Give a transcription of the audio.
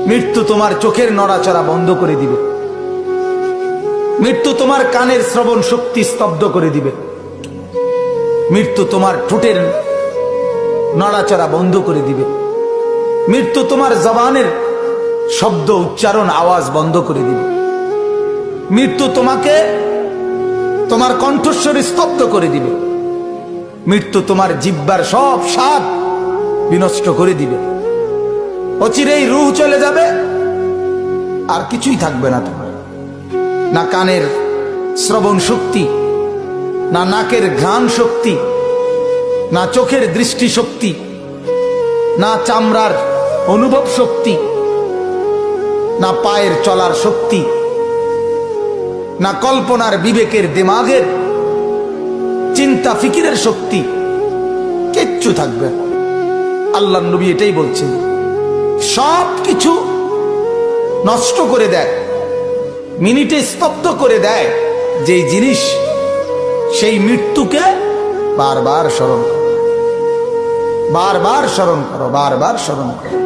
মৃত্যু তোমার চোখের নড়াচড়া বন্ধ করে দিবে। মৃত্যু তোমার কানের শ্রবণ শক্তি স্তব্ধ করে দিবে। মৃত্যু তোমার ঠোঁটের নড়াচড়া বন্ধ করে দিবে। মৃত্যু তোমার জবানের শব্দ উচ্চারণ আওয়াজ বন্ধ করে দিবে। মৃত্যু তোমাকে তোমার কণ্ঠস্বর স্তব্ধ করে দিবে। মৃত্যু তোমার জিহ্বার সব স্বাদ বিনষ্ট করে দিবে। অচিরেই রূহ চলে যাবে, আর কিছুই থাকবে না তোমার। না কানের শ্রবণ শক্তি, না নাকের ঘ্রাণ শক্তি, না চোখের দৃষ্টি শক্তি, না চামড়ার অনুভব শক্তি, না পায়ের চলার শক্তি, না কল্পনার বিবেকের দিমাগের চিন্তা ফিকিরের শক্তি, কিচ্ছু থাকবে না। আল্লাহর নবী এটাই বলছেন, সব কিছু নষ্ট করে দেয়, মিনিটে স্তব্ধ করে দেয় যেই জিনিস, সেই মৃত্যুকে বারবার স্মরণ করো, বারবার স্মরণ করো, বারবার স্মরণ করো।